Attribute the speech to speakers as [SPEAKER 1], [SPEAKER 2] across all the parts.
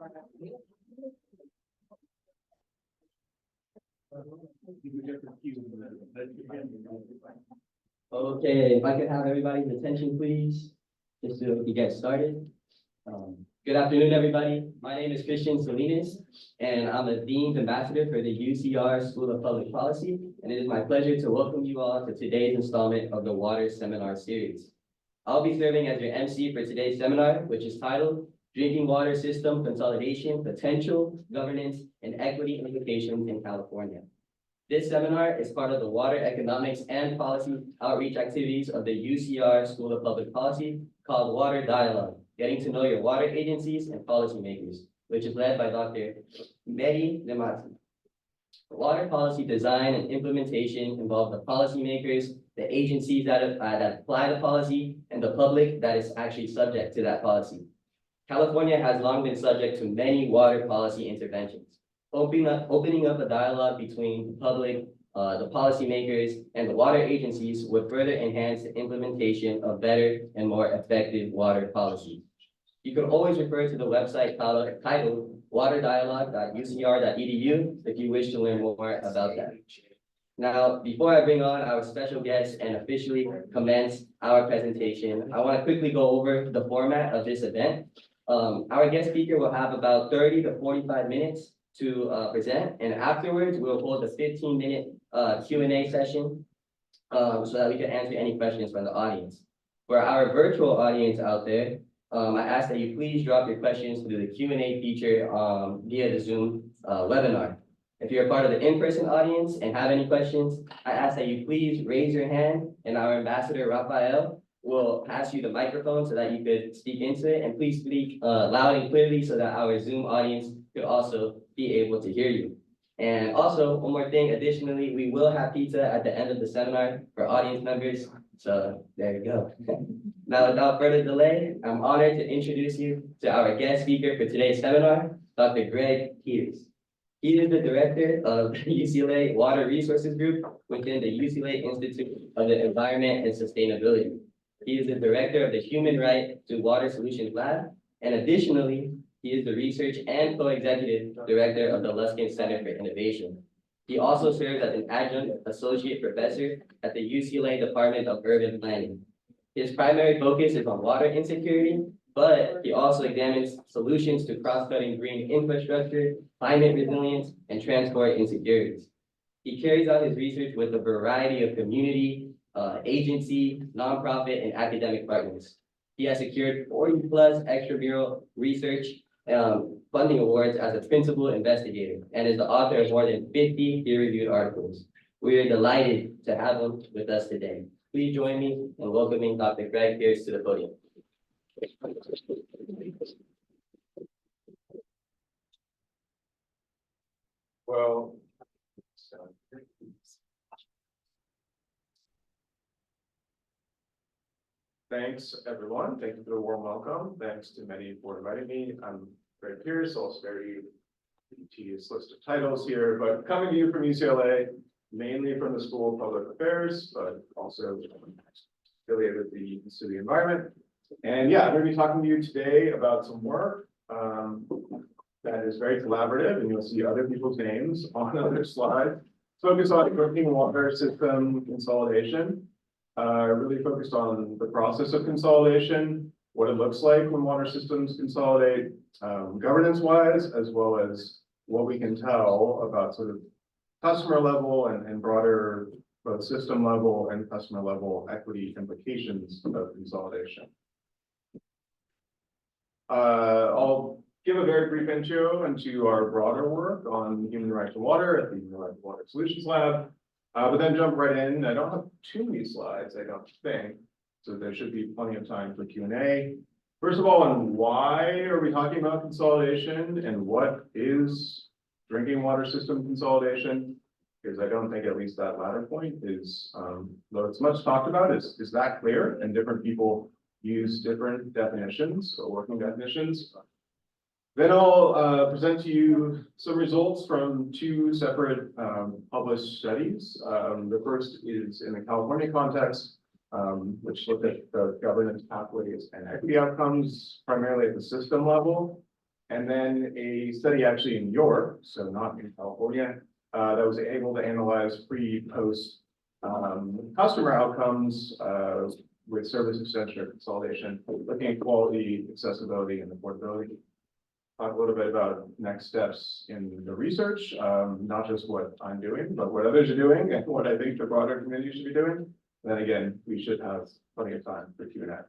[SPEAKER 1] Okay, if I could have everybody's attention, please, just so we can get started. Good afternoon, everybody. My name is Christian Salinas, and I'm the Dean's Ambassador for the UCR School of Public Policy, and it is my pleasure to welcome you all to today's installment of the Water Seminar Series. I'll be serving as your MC for today's seminar, which is titled Drinking Water System Consolidation, Potential, Governance, and Equity Implications in California. This seminar is part of the Water Economics and Policy Outreach activities of the UCR School of Public Policy called Water Dialogue, Getting to Know Your Water Agencies and Policymakers, which is led by Dr. Mehdi Nemati. Water policy design and implementation involve the policymakers, the agencies that apply the policy, and the public that is actually subject to that policy. California has long been subject to many water policy interventions. Opening up a dialogue between the public, the policymakers, and the water agencies would further enhance the implementation of better and more effective water policies. You can always refer to the website titled waterdialogue.ucr.edu if you wish to learn more about that. Now, before I bring on our special guests and officially commence our presentation, I want to quickly go over the format of this event. Our guest speaker will have about 30 to 45 minutes to present, and afterwards we'll hold a 15-minute Q&A session so that we can answer any questions from the audience. For our virtual audience out there, I ask that you please drop your questions through the Q&A feature via the Zoom webinar. If you're a part of the in-person audience and have any questions, I ask that you please raise your hand, and our ambassador, Rafael, will pass you the microphone so that you could speak into it, and please speak loud and clearly so that our Zoom audience could also be able to hear you. And also, one more thing, additionally, we will have pizza at the end of the seminar for audience members. So there you go. Now, without further delay, I'm honored to introduce you to our guest speaker for today's seminar, Dr. Greg Peters. He is the director of the UCLA Water Resources Group within the UCLA Institute of the Environment and Sustainability. He is the director of the Human Right to Water Solutions Lab, and additionally, he is the research and co-executive director of the Luskin Center for Innovation. He also serves as an adjunct associate professor at the UCLA Department of Urban Planning. His primary focus is on water insecurity, but he also examines solutions to cross-cutting green infrastructure, climate resilience, and transport insecurities. He carries out his research with a variety of community, agency, nonprofit, and academic partners. He has secured 40+ extramural research funding awards as a principal investigator and is the author of more than 50 peer-reviewed articles. We are delighted to have him with us today. Please join me in welcoming Dr. Greg Peters to the podium.
[SPEAKER 2] Well, thanks everyone. Thank you for the warm welcome. Thanks to Mehdi for inviting me. I'm Greg Peters. I'll spare you the tedious list of titles here, but coming to you from UCLA, mainly from the School of Public Affairs, but also affiliated with the Institute of the Environment. And yeah, I'm going to be talking to you today about some work that is very collaborative, and you'll see other people's names on other slides. Focus on drinking water system consolidation. Really focused on the process of consolidation, what it looks like when water systems consolidate, governance-wise, as well as what we can tell about sort of customer level and broader both system level and customer level equity implications of consolidation. I'll give a very brief intro into our broader work on human right to water at the Human Right to Water Solutions Lab, but then jump right in. I don't have too many slides, I don't think, so there should be plenty of time for Q&A. First of all, on why are we talking about consolidation and what is drinking water system consolidation? Because I don't think at least that latter point is, though it's much talked about, is that clear, and different people use different definitions or working definitions. Then I'll present to you some results from two separate published studies. The first is in the California context, which looked at the governance pathways and equity outcomes, primarily at the system level. And then a study actually in New York, so not in California, that was able to analyze pre-post customer outcomes with service extension or consolidation, looking at quality, accessibility, and affordability. Talk a little bit about next steps in the research, not just what I'm doing, but what others are doing and what I think the broader community should be doing. And then again, we should have plenty of time for Q&A.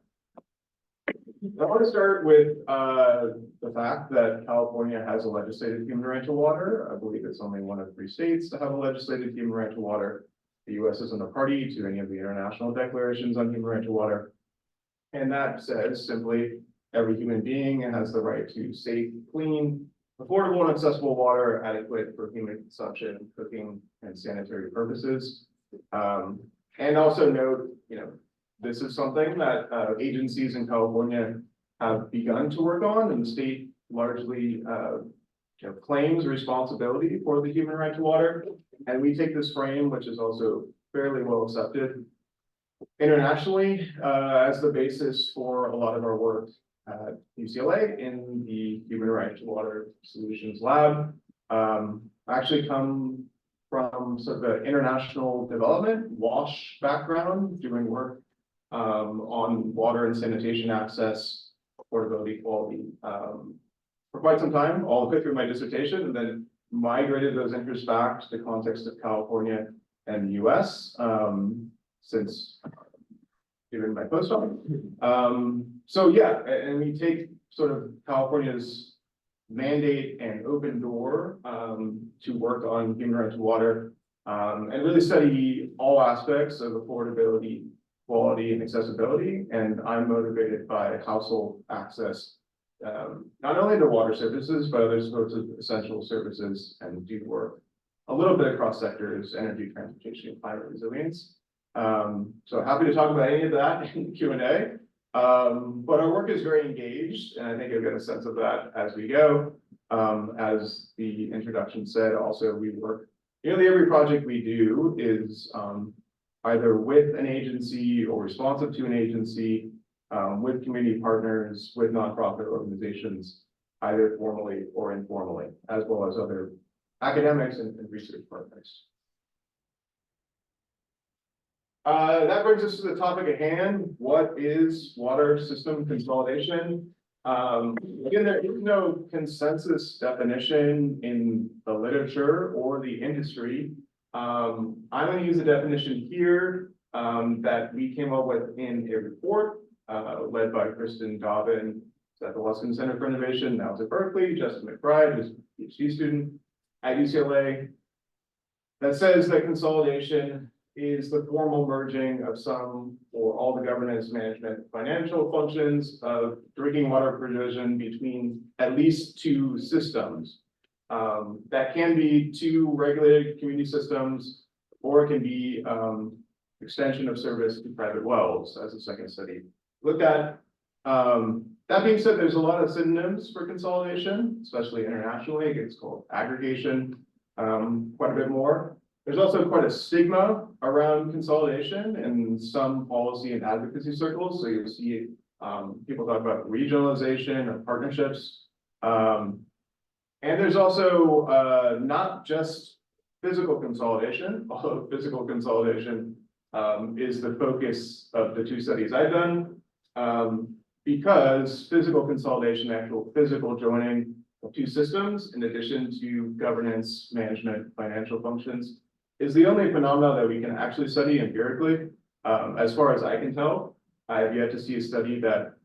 [SPEAKER 2] I want to start with the fact that California has a legislated human right to water. I believe it's only one of 3 states to have a legislated human right to water. The U.S. isn't a party to any of the international declarations on human right to water. And that says simply, every human being has the right to safe, clean, affordable, and accessible water adequate for human consumption, cooking, and sanitary purposes. And also note, this is something that agencies in California have begun to work on, and the state largely claims responsibility for the human right to water. And we take this frame, which is also fairly well accepted internationally, as the basis for a lot of our work at UCLA in the Human Right to Water Solutions Lab. Actually come from sort of an international development, WASH background, doing work on water and sanitation access, affordability, quality, for quite some time, all the way through my dissertation, and then migrated those interests back to the context of California and the US, since given my postdoc. So yeah, and we take sort of California's mandate and open door to work on human right to water, and really study all aspects of affordability, quality, and accessibility. And I'm motivated by household access, not only to water services, but other sorts of essential services, and do work a little bit across sectors, energy, transportation, and climate resilience. So happy to talk about any of that in Q&A. But our work is very engaged, and I think you'll get a sense of that as we go. As the introduction said, also we work, nearly every project we do is either with an agency or responsive to an agency, with community partners, with nonprofit organizations, either formally or informally, as well as other academics and research partners. That brings us to the topic at hand. What is water system consolidation? Again, there is no consensus definition in the literature or the industry. I'm going to use a definition here that we came up with in a report led by Kristen Dobbin at the Luskin Center for Innovation, now it's at Berkeley, Justin McBride, who's a PhD student at UCLA, that says that consolidation is the formal merging of some or all the governance, management, financial functions of drinking water provision between at least 2 systems. That can be 2 regulated community systems, or it can be extension of service to private wells, as the second study looked at. That being said, there's a lot of synonyms for consolidation, especially internationally. It's called aggregation, quite a bit more. There's also quite a stigma around consolidation in some policy and advocacy circles. So you'll see people talk about regionalization or partnerships. And there's also not just physical consolidation, although physical consolidation is the focus of the 2 studies I've done, because physical consolidation, actual physical joining of 2 systems, in addition to governance, management, financial functions, is the only phenomena that we can actually study empirically. As far as I can tell, I have yet to see a study that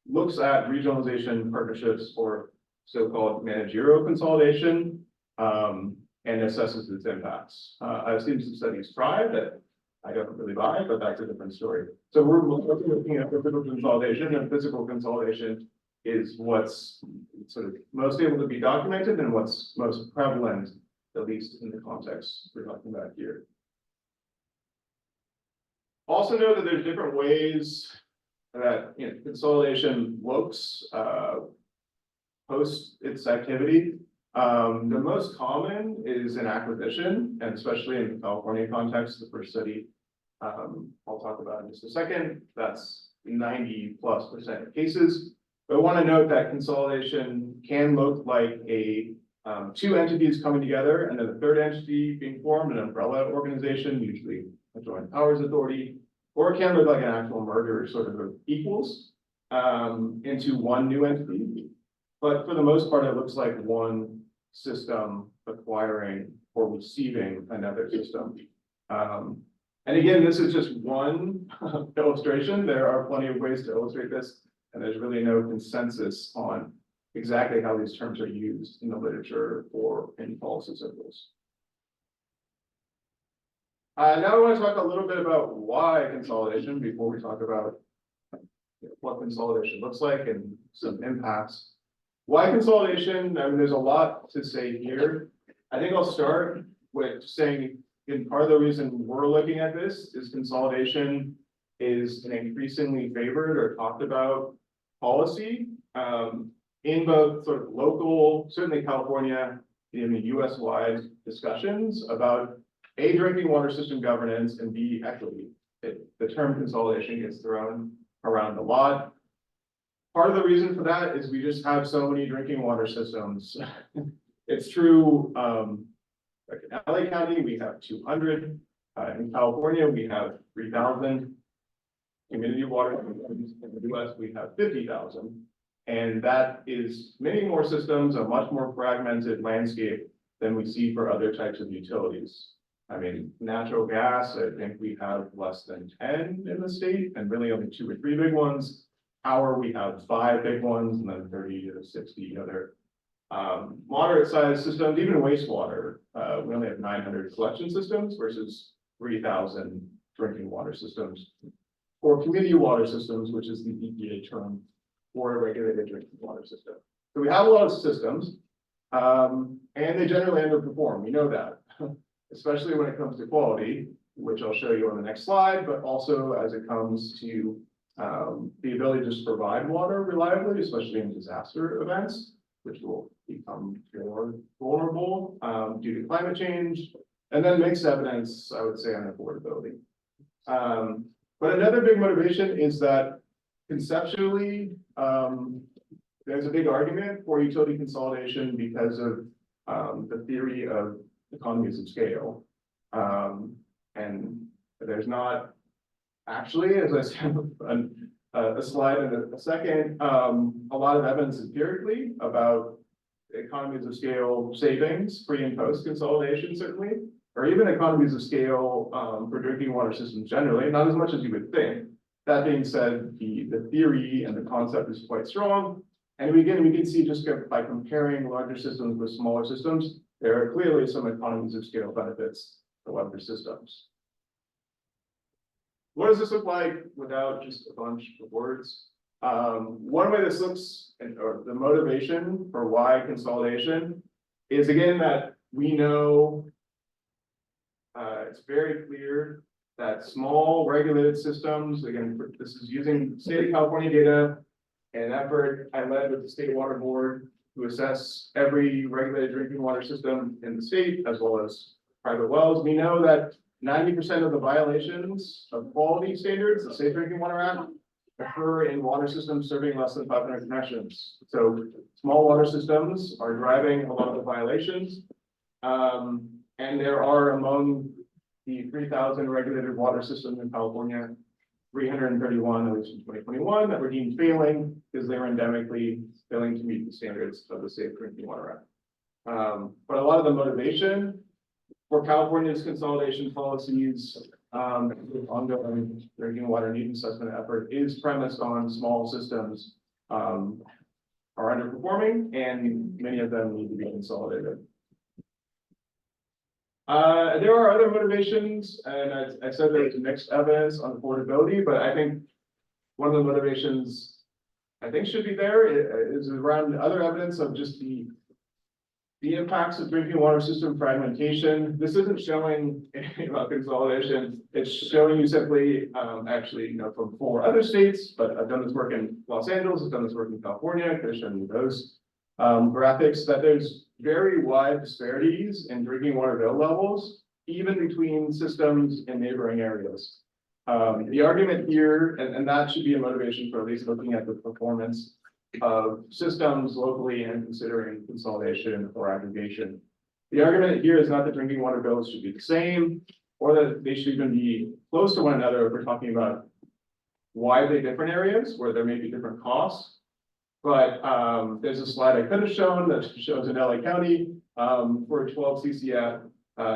[SPEAKER 2] looks at regionalization, partnerships, or so-called managerial consolidation, and assesses its impacts. I've seen some studies try that I don't really buy, but that's a different story. So we're looking at physical consolidation, and physical consolidation is what's sort of most able to be documented and what's most prevalent, at least in the context we're talking about here. Also know that there's different ways that consolidation looks post its activity. The most common is an acquisition, and especially in the California context, the first study I'll talk about in just a second, that's 90+% of cases. But I want to note that consolidation can look like a two entities coming together and then the third entity being formed, an umbrella organization, usually a joint powers authority, or it can look like an actual merger sort of equals into one new entity. But for the most part, it looks like one system acquiring or receiving another system. And again, this is just one illustration. There are plenty of ways to illustrate this, and there's really no consensus on exactly how these terms are used in the literature or in policy circles. Now I want to talk a little bit about why consolidation before we talk about what consolidation looks like and some impacts. Why consolidation? I mean, there's a lot to say here. I think I'll start with saying, and part of the reason we're looking at this is consolidation is an increasingly favored or talked about policy in both sort of local, certainly California, in the US-wide discussions about A, drinking water system governance, and B, equity. The term consolidation gets thrown around a lot. Part of the reason for that is we just have so many drinking water systems. It's true, like in LA County, we have 200. In California, we have 3,000. Community water systems in the US, we have 50,000. And that is many more systems, a much more fragmented landscape than we see for other types of utilities. I mean, natural gas, I think we have less than 10 in the state and really only 2 or 3 big ones. Power, we have 5 big ones and then 30 to 60 other moderate sized systems. Even wastewater, we only have 900 collection systems versus 3,000 drinking water systems. Or community water systems, which is the EPA term for a regulated drinking water system. So we have a lot of systems, and they generally underperform. We know that, especially when it comes to quality, which I'll show you on the next slide, but also as it comes to the ability to just provide water reliably, especially in disaster events, which will become more vulnerable due to climate change, and then mixed evidence, I would say, on affordability. But another big motivation is that conceptually, there's a big argument for utility consolidation because of the theory of economies of scale. And there's not actually, as I said, a slide in a second, a lot of evidence empirically about economies of scale savings, pre and post consolidation, certainly, or even economies of scale for drinking water systems generally, not as much as you would think. That being said, the theory and the concept is quite strong. And again, we can see just by comparing larger systems with smaller systems, there are clearly some economies of scale benefits to larger systems. What does this look like without just a bunch of words? One way this looks, or the motivation for why consolidation is again that we know it's very clear that small regulated systems, again, this is using state of California data, an effort I led with the state water board to assess every regulated drinking water system in the state, as well as private wells. We know that 90% of the violations of quality standards, the Safe Drinking Water Act, occur in water systems serving less than 500 connections. So small water systems are driving a lot of the violations. And there are among the 3,000 regulated water systems in California, 331, at least in 2021, that were deemed failing because they were endemically failing to meet the standards of the Safe Drinking Water Act. But a lot of the motivation for California's consolidation policies, ongoing drinking water needs assessment effort is premised on small systems are underperforming and many of them need to be consolidated. There are other motivations, and I said there's mixed evidence on affordability, but I think one of the motivations I think should be there is around other evidence of just the impacts of drinking water system fragmentation. This isn't showing anything about consolidation. It's showing you simply, actually, from 4 other states, but I've done this work in Los Angeles, I've done this work in California, I've shown you those graphics, that there's very wide disparities in drinking water bill levels, even between systems in neighboring areas. The argument here, and that should be a motivation for at least looking at the performance of systems locally and considering consolidation or aggregation. The argument here is not that drinking water bills should be the same, or that they should even be close to one another if we're talking about widely different areas where there may be different costs. But there's a slide I could have shown that shows in LA County for a 12 CCF,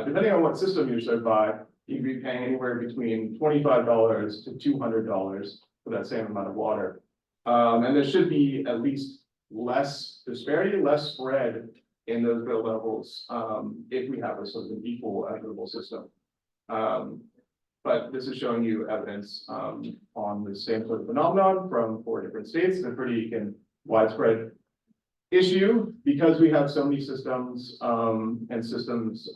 [SPEAKER 2] depending on what system you're served by, you can be paying anywhere between $25 to $200 for that same amount of water. And there should be at least less disparity, less spread in those bill levels if we have a sort of an equal, equitable system. But this is showing you evidence on the same sort of phenomenon from 4 different states. It's a pretty widespread issue because we have so many systems and systems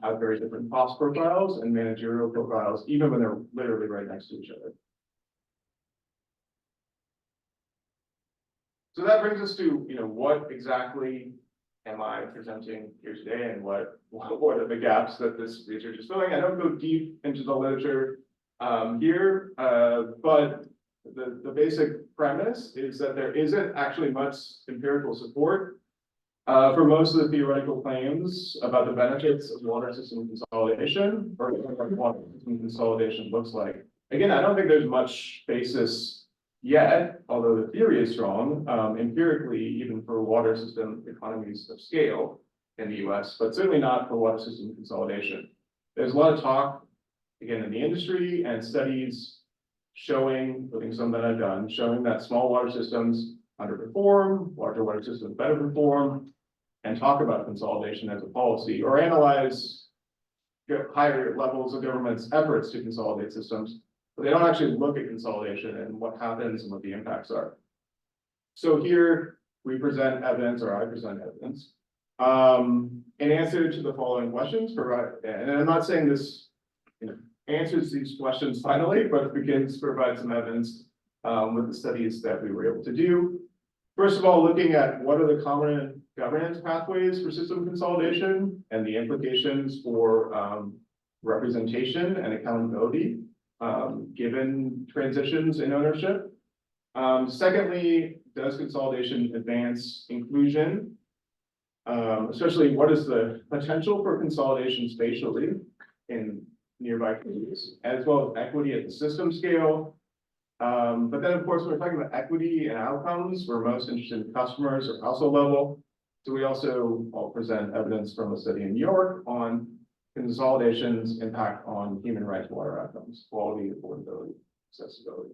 [SPEAKER 2] have very different cost profiles and managerial profiles, even when they're literally right next to each other. So that brings us to, what exactly am I presenting here today, and what are the gaps that this research is filling? I don't go deep into the literature here, but the basic premise is that there isn't actually much empirical support for most of the theoretical claims about the benefits of water system consolidation, or what water system consolidation looks like. Again, I don't think there's much basis yet, although the theory is strong, empirically, even for water system economies of scale in the US, but certainly not for water system consolidation. There's a lot of talk, again, in the industry and studies showing, including some that I've done, showing that small water systems underperform, larger water systems better perform, and talk about consolidation as a policy, or analyze higher levels of government's efforts to consolidate systems. But they don't actually look at consolidation and what happens and what the impacts are. So here we present evidence, or I present evidence, in answer to the following questions. And I'm not saying this answers these questions finally, but it begins to provide some evidence with the studies that we were able to do. First of all, looking at what are the common governance pathways for system consolidation and the implications for representation and accountability given transitions in ownership. Secondly, does consolidation advance inclusion? Especially what is the potential for consolidation spatially in nearby communities, as well as equity at the system scale. But then of course, when we're talking about equity and outcomes, we're most interested in customers or household level. So we also all present evidence from a study in New York on consolidation's impact on human rights water outcomes, quality, affordability, accessibility.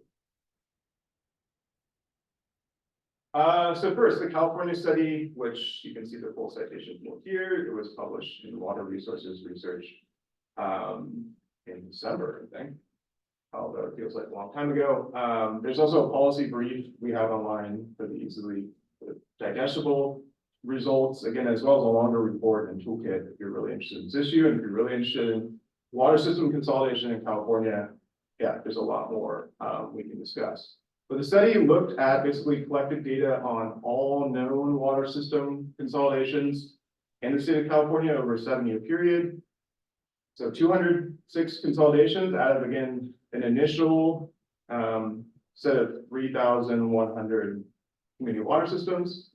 [SPEAKER 2] So first, the California study, which you can see the full citation here, it was published in Water Resources Research in December, I think, although it feels like a long time ago. There's also a policy brief we have online for the easily digestible results, again, as well as a longer report and toolkit if you're really interested in this issue, and if you're really interested in water system consolidation in California, yeah, there's a lot more we can discuss. But the study looked at, basically collected data on all known water system consolidations in the state of California over a 7-year period. So 206 consolidations out of, again, an initial set of 3,100 community water systems.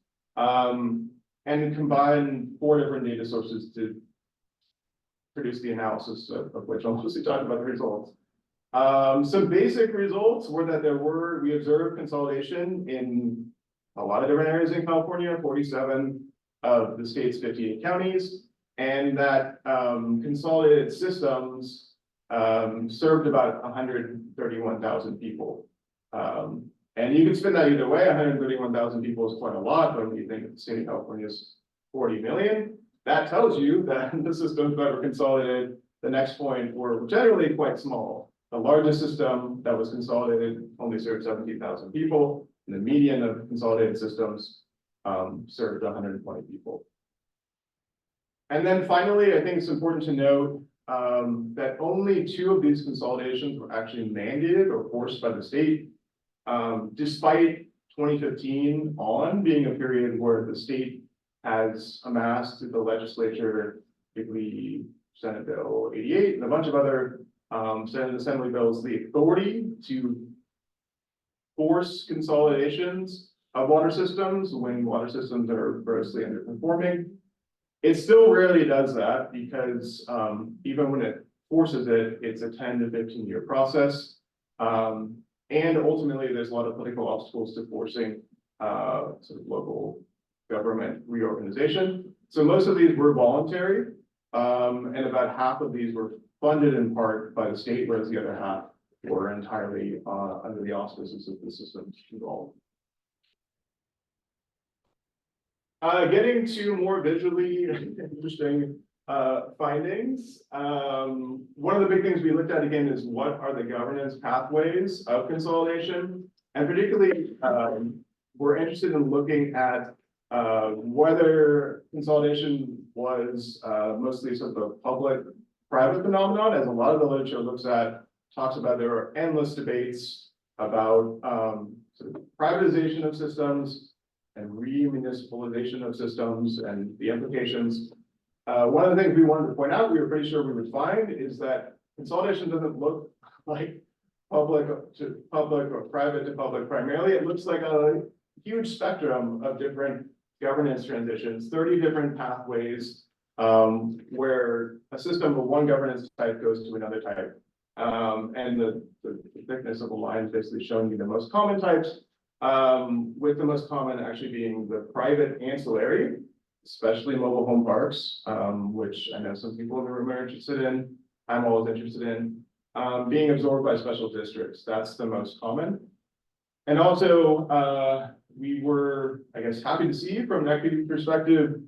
[SPEAKER 2] And combine 4 different data sources to produce the analysis of which I'll mostly talk about the results. Some basic results were that we observed consolidation in a lot of different areas in California, 47 of the state's 58 counties, and that consolidated systems served about 131,000 people. And you can spin that either way. 131,000 people is quite a lot, but when you think the state of California is 40 million, that tells you that the systems that were consolidated, the next point, were generally quite small. The largest system that was consolidated only served 17,000 people, and the median of consolidated systems served 120 people. And then finally, I think it's important to note that only 2 of these consolidations were actually mandated or forced by the state. Despite 2015 on being a period where the state has amassed through the legislature, particularly Senate Bill 88 and a bunch of other Senate and Assembly bills, the authority to force consolidations of water systems when water systems are grossly underperforming. It still rarely does that because even when it forces it, it's a 10 to 15 year process. And ultimately, there's a lot of political obstacles to forcing sort of local government reorganization. So most of these were voluntary, and about half of these were funded in part by the state, whereas the other half were entirely under the auspices of the systems involved. Getting to more visually interesting findings. One of the big things we looked at again is what are the governance pathways of consolidation, and particularly we're interested in looking at whether consolidation was mostly sort of a public-private phenomenon, as a lot of the literature talks about. There are endless debates about sort of privatization of systems and remunicipalization of systems and the implications. One of the things we wanted to point out, we were pretty sure we would find, is that consolidation doesn't look like public to public or private to public primarily. It looks like a huge spectrum of different governance transitions, 30 different pathways where a system of one governance type goes to another type. And the thickness of the line is basically showing you the most common types, with the most common actually being the private ancillary, especially mobile home parks, which I know some people in the room are interested in. I'm always interested in being absorbed by special districts. That's the most common. And also, we were, I guess, happy to see from an equity perspective,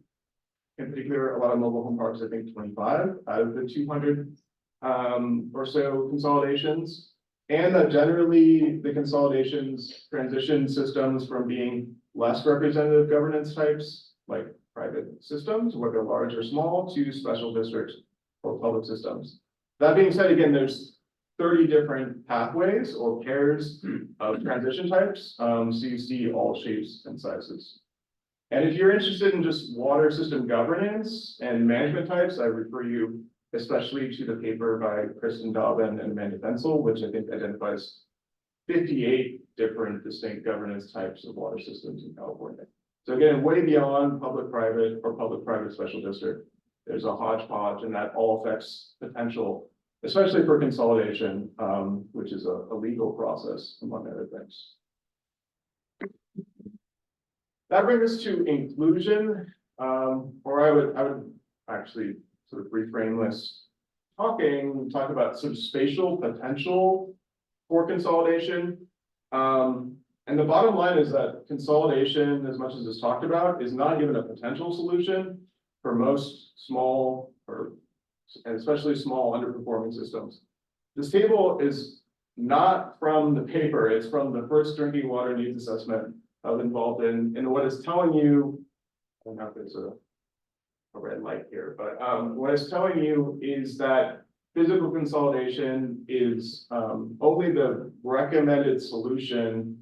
[SPEAKER 2] in particular, a lot of mobile home parks, I think 25 out of the 200 or so consolidations. And that generally the consolidations transition systems from being less representative governance types, like private systems, whether large or small, to special districts or public systems. That being said, again, there's 30 different pathways or pairs of transition types. So you see all shapes and sizes. And if you're interested in just water system governance and management types, I refer you especially to the paper by Kristen Dobbin and Amanda Fensel, which I think identifies 58 different distinct governance types of water systems in California. So again, way beyond public-private or public-private special district, there's a hodgepodge, and that all affects potential, especially for consolidation, which is a legal process, among other things. That brings us to inclusion, or I would actually sort of reframe this talk about sort of spatial potential for consolidation. And the bottom line is that consolidation, as much as it's talked about, is not even a potential solution for most small and especially small underperforming systems. This table is not from the paper, it's from the first drinking water needs assessment I was involved in. And what it's telling you, I don't know if there's a red light here, but what it's telling you is that physical consolidation is only the recommended solution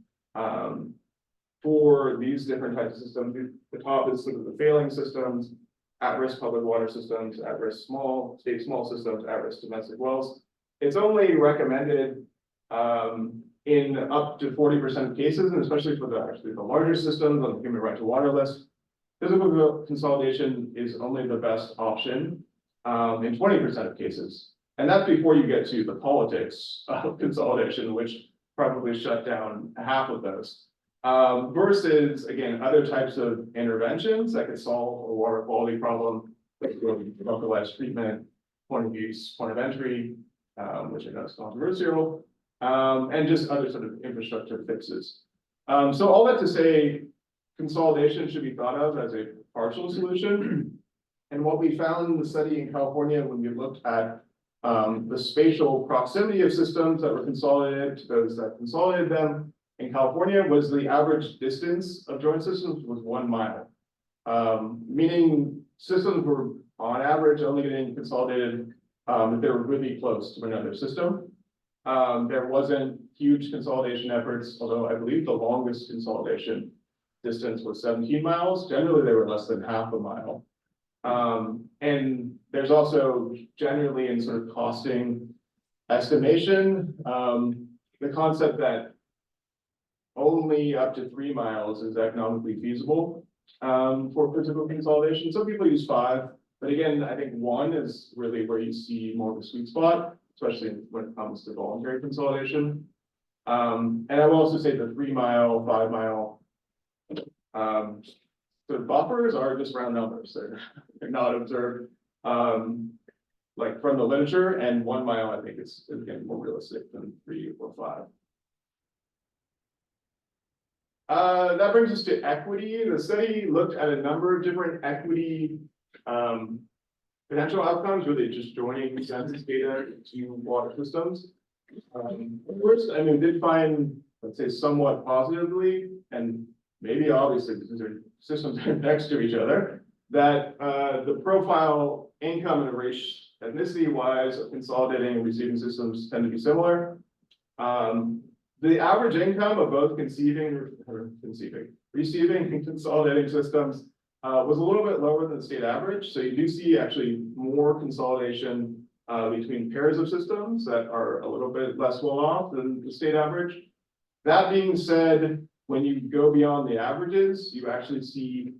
[SPEAKER 2] for these different types of systems. The top is sort of the failing systems, at-risk public water systems, at-risk small systems, at-risk domestic wells. It's only recommended in up to 40% of cases, and especially for the larger systems on the human right to water list. Physical consolidation is only the best option in 20% of cases. And that's before you get to the politics of consolidation, which probably shut down half of those. Versus, again, other types of interventions that could solve a water quality problem, like localized treatment, point of use, point of entry, which I know is controversial, and just other sort of infrastructure fixes. So all that to say, consolidation should be thought of as a partial solution. And what we found in the study in California, when we looked at the spatial proximity of systems that were consolidated to those that consolidated them in California, was the average distance of joint systems was 1 mile. Meaning systems were on average only getting consolidated if they were really close to another system. There wasn't huge consolidation efforts, although I believe the longest consolidation distance was 17 miles. Generally, they were less than half a mile. And there's also generally in sort of costing estimation, the concept that only up to 3 miles is economically feasible for physical consolidation. Some people use 5, but again, I think 1 is really where you see more of a sweet spot, especially when it comes to voluntary consolidation. And I will also say the 3 mile, 5 mile sort of buffers are just round numbers. They're not observed like from the literature, and 1 mile I think is again more realistic than 3 or 5. That brings us to equity. The study looked at a number of different equity potential outcomes, really just joining census data to water systems. First, I mean, did find, let's say, somewhat positively, and maybe obviously because their systems are next to each other, that the profile, income, and race, ethnicity-wise, of consolidating and receiving systems tend to be similar. The average income of both receiving and consolidating systems was a little bit lower than the state average. So you do see actually more consolidation between pairs of systems that are a little bit less well off than the state average. That being said, when you go beyond the averages, you actually see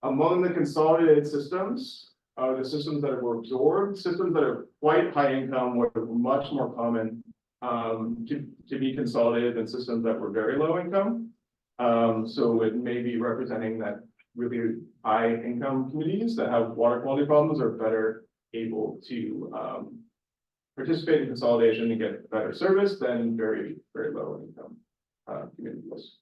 [SPEAKER 2] among the consolidated systems, the systems that were absorbed, systems that are quite high income were much more common to be consolidated than systems that were very low income. So it may be representing that really high income communities that have water quality problems are better able to participate in consolidation and get better service than very, very low income communities.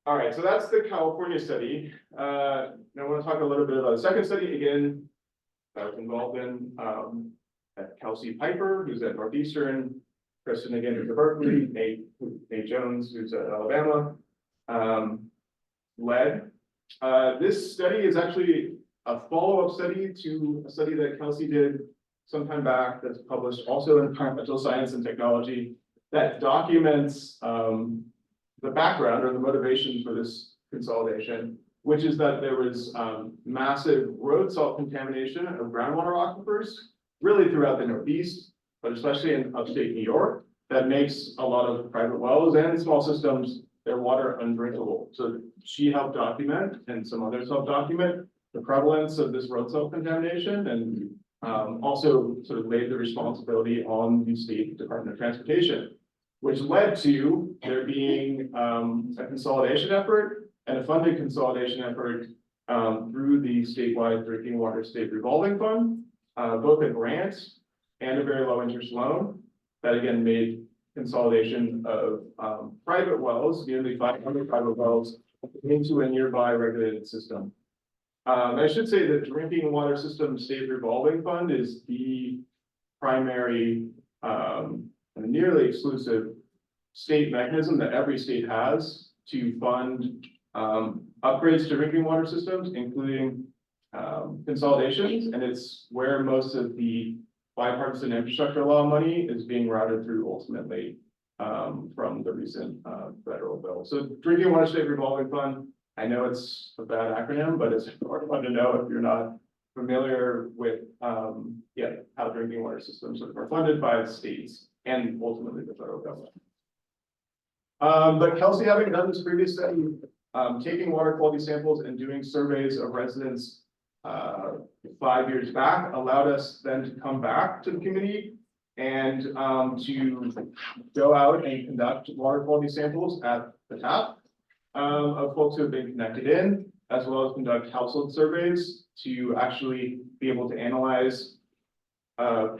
[SPEAKER 2] All right, so that's the California study. Now I want to talk a little bit about the second study again that I was involved in at Kelsey Piper, who's at Northeastern, Kristen again who's at Berkeley, Nate Jones, who's at Alabama, led. This study is actually a follow-up study to a study that Kelsey did some time back that's published also in Environmental Science and Technology that documents the background or the motivation for this consolidation, which is that there was massive road salt contamination of groundwater aquifers, really throughout the Northeast, but especially in upstate New York, that makes a lot of private wells and small systems, their water undrinkable. So she helped document, and some others helped document, the prevalence of this road salt contamination, and also sort of laid the responsibility on the State Department of Transportation, which led to there being a consolidation effort and a funded consolidation effort through the statewide drinking water state revolving fund, both a grant and a very low interest loan that again made consolidation of private wells, nearly 500 private wells, into a nearby regulated system. I should say that drinking water system state revolving fund is the primary and nearly exclusive state mechanism that every state has to fund upgrades to drinking water systems, including consolidations, and it's where most of the bipartisan infrastructure law money is being routed through ultimately from the recent federal bill. So drinking water state revolving fund, I know it's a bad acronym, but it's important one to know if you're not familiar with how drinking water systems sort of are funded by the states and ultimately the federal government. But Kelsey, having done this previous study, taking water quality samples and doing surveys of residents 5 years back allowed us then to come back to the community and to go out and conduct water quality samples at the tap of folks who have been connected in, as well as conduct household surveys to actually be able to analyze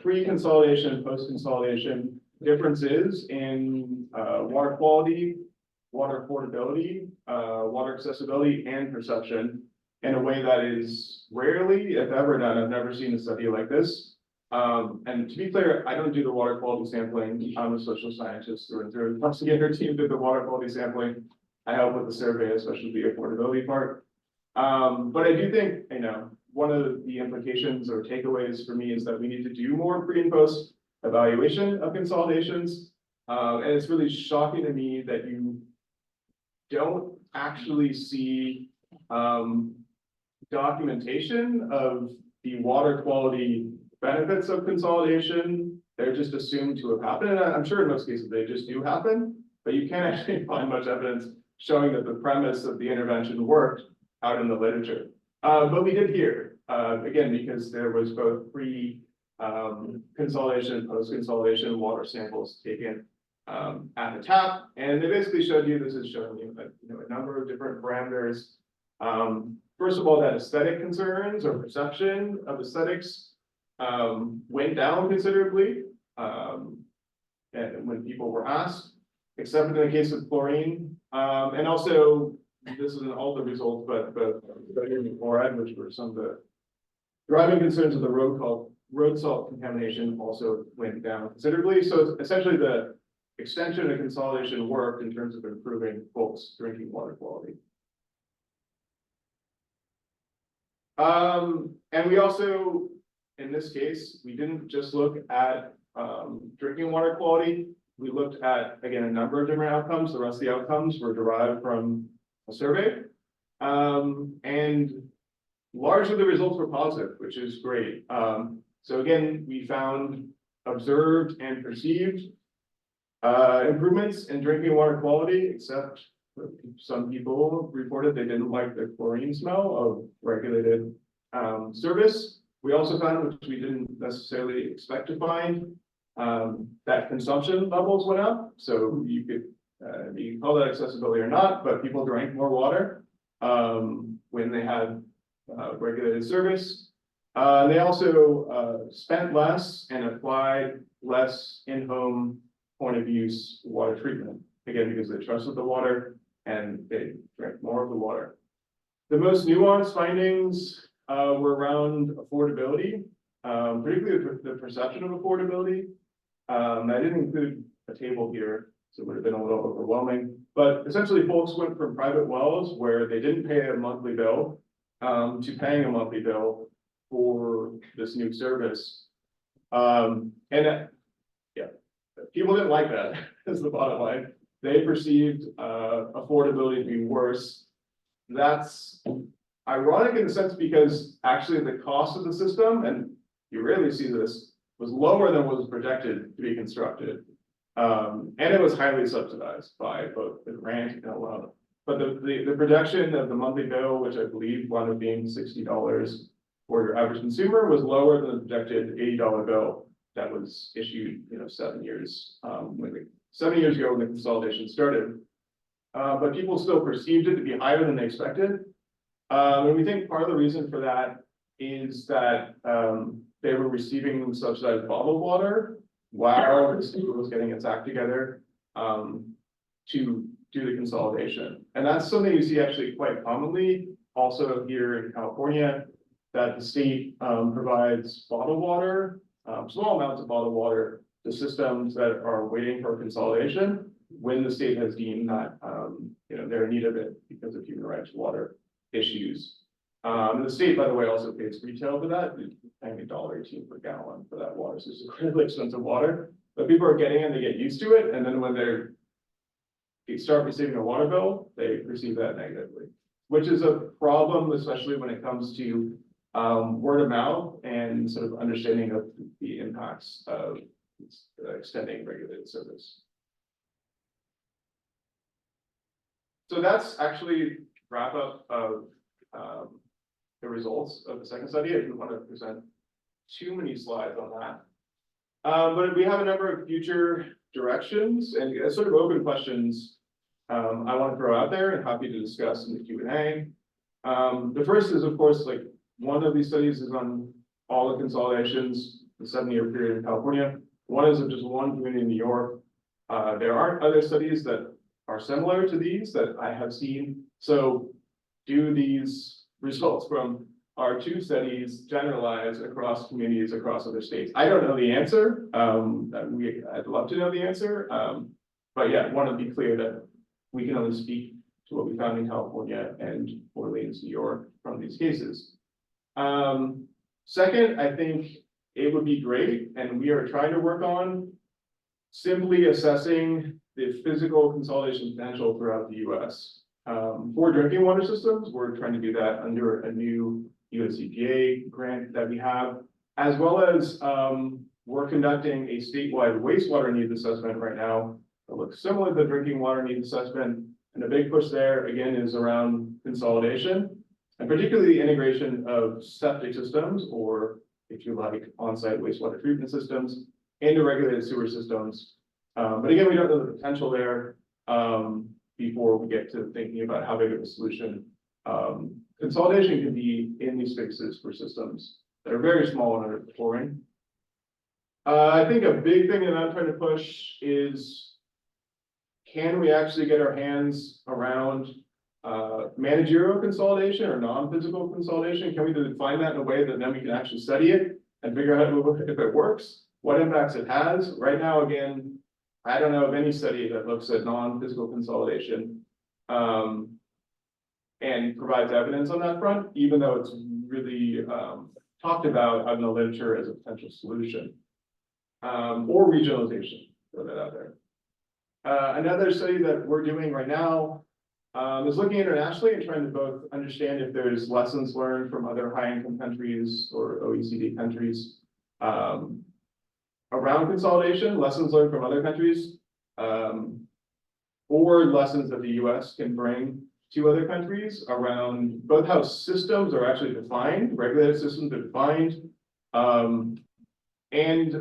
[SPEAKER 2] pre-consolidation and post-consolidation differences in water quality, water affordability, water accessibility, and perception in a way that is rarely, if ever, done. I've never seen a study like this. And to be clear, I don't do the water quality sampling. I'm a social scientist through and through. Once again, her team did the water quality sampling. I help with the survey, especially the affordability part. But I do think, one of the implications or takeaways for me is that we need to do more pre and post evaluation of consolidations. And it's really shocking to me that you don't actually see documentation of the water quality benefits of consolidation, they're just assumed to have happened, and I'm sure in most cases they just do happen, but you can't actually find much evidence showing that the premise of the intervention worked out in the literature. But we did here, again, because there was both consolidation and post-consolidation water samples taken at the tap, and they basically showed you, this is showing you, a number of different parameters. First of all, that aesthetic concerns or perception of aesthetics went down considerably, and when people were asked, except in the case of chlorine, and also this isn't all the results, but chloride, which were some of the driving concerns of the road salt contamination, also went down considerably. So essentially, the extension of consolidation worked in terms of improving folks' drinking water quality. And we also, in this case, we didn't just look at drinking water quality. We looked at, again, a number of different outcomes. The rest of the outcomes were derived from a survey. And largely the results were positive, which is great. So again, we found observed and perceived improvements in drinking water quality, except some people reported they didn't like the chlorine smell of regulated service. We also found, which we didn't necessarily expect to find, that consumption levels went up. So you can call that accessibility or not, but people drank more water when they had regulated service. They also spent less and applied less in-home point of use water treatment, again, because they trusted the water and they drank more of the water. The most nuanced findings were around affordability, particularly the perception of affordability. I didn't include a table here, so it would have been a little overwhelming, but essentially folks went from private wells where they didn't pay a monthly bill to paying a monthly bill for this new service. Yeah, people didn't like that, is the bottom line. They perceived affordability to be worse. That's ironic in the sense because actually the cost of the system, and you rarely see this, was lower than what was projected to be constructed. And it was highly subsidized by both the grant and a loan. But the projection of the monthly bill, which I believe wound up being $60 for your average consumer, was lower than the projected $80 bill that was issued, 7 years 7 years ago when the consolidation started. But people still perceived it to be higher than they expected. And we think part of the reason for that is that they were receiving subsidized bottled water while the state was getting its act together to do the consolidation. And that's something you see actually quite commonly also here in California, that the state provides bottled water, small amounts of bottled water to systems that are waiting for consolidation when the state has deemed that they're in need of it because of human rights water issues. The state, by the way, also pays retail for that, paying $1.18 per gallon for that water. So it's incredibly expensive water, but people are getting it, they get used to it, and then when they start receiving a water bill, they perceive that negatively, which is a problem, especially when it comes to word of mouth and sort of understanding of the impacts of extending regulated service. So that's actually wrap up of the results of the second study. I didn't want to present too many slides on that. But we have a number of future directions and sort of open questions I want to throw out there and happy to discuss in the Q&A. The first is, of course, like one of these studies is on all the consolidations, the 7-year period in California. One is of just one community in New York. There aren't other studies that are similar to these that I have seen. So do these results from our 2 studies generalize across communities across other states? I don't know the answer. I'd love to know the answer. But yeah, want to be clear that we can only speak to what we found in California and Orleans, New York from these cases. Second, I think it would be great, and we are trying to work on simply assessing the physical consolidation potential throughout the US. For drinking water systems, we're trying to do that under a new US EPA grant that we have, as well as we're conducting a statewide wastewater needs assessment right now. It looks similar to the drinking water needs assessment. And the big push there, again, is around consolidation, and particularly the integration of septic systems, or if you like, on-site wastewater treatment systems into regulated sewer systems. But again, we don't know the potential there before we get to thinking about how big of a solution consolidation can be in these spaces for systems that are very small and underperforming. I think a big thing that I'm trying to push is, can we actually get our hands around managerial consolidation or non-physical consolidation? Can we define that in a way that then we can actually study it and figure out if it works, what impacts it has? Right now, again, I don't know of any study that looks at non-physical consolidation and provides evidence on that front, even though it's really talked about out in the literature as a potential solution. Or regionalization, throw that out there. Another study that we're doing right now is looking internationally and trying to both understand if there's lessons learned from other high-income countries or OECD countries around consolidation, lessons learned from other countries, or lessons that the US can bring to other countries around both how systems are actually defined, regulated systems are defined, and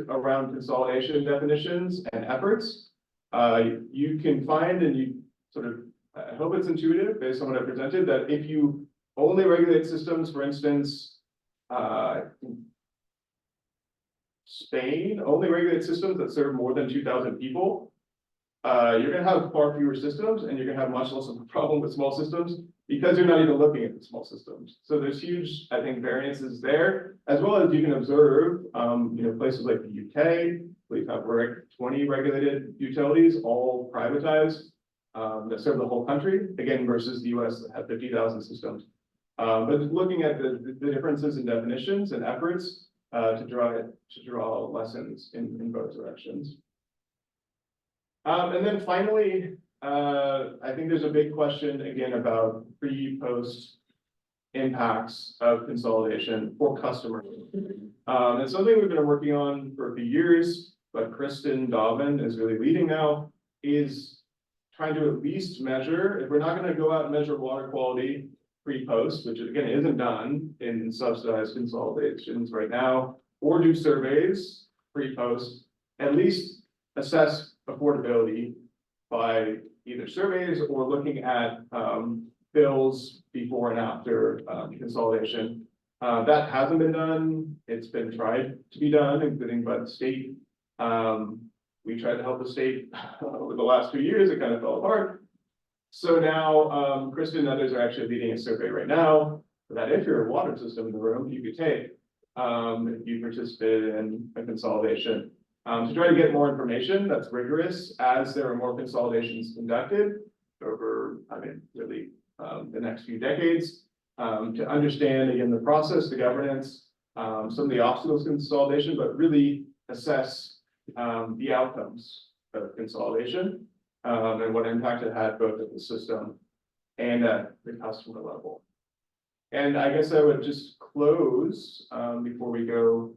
[SPEAKER 2] around consolidation definitions and efforts. You can find, and you sort of, I hope it's intuitive based on what I presented, that if you only regulate systems, for instance, Spain only regulates systems that serve more than 2,000 people, you're gonna have far fewer systems, and you're gonna have much less of a problem with small systems because you're not even looking at the small systems. So there's huge, I think, variances there, as well as you can observe, places like the UK, we have 20 regulated utilities, all privatized, that serve the whole country, again, versus the US that have 50,000 systems. But looking at the differences in definitions and efforts to draw lessons in both directions. And then finally, I think there's a big question again about pre-post impacts of consolidation for customers. It's something we've been working on for a few years, but Kristen Dobbin is really leading now, is trying to at least measure, if we're not going to go out and measure water quality pre-post, which again isn't done in subsidized consolidations right now, or do surveys pre-post, at least assess affordability by either surveys or looking at bills before and after consolidation. That hasn't been done. It's been tried to be done, including by the state. We tried to help the state over the last 2 years. It kind of fell apart. So now Kristen and others are actually leading a survey right now that if you're a water system in the room, you could take if you participated in a consolidation to try to get more information that's rigorous as there are more consolidations conducted over, really the next few decades, to understand again the process, the governance, some of the obstacles to consolidation, but really assess the outcomes of consolidation and what impact it had both at the system and at the customer level. And I guess I would just close before we go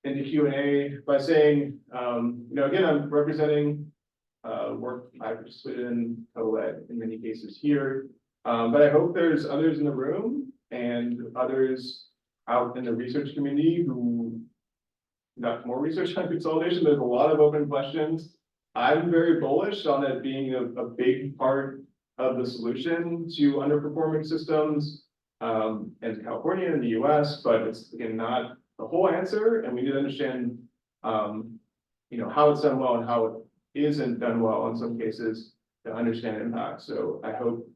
[SPEAKER 2] into Q&A by saying, again, I'm representing work I participated in co-led in many cases here, but I hope there's others in the room and others out in the research community who conduct more research on consolidation. There's a lot of open questions. I'm very bullish on it being a big part of the solution to underperforming systems in California and the US, but it's again not the whole answer, and we need to understand how it's done well and how it isn't done well in some cases to understand impact. So I hope,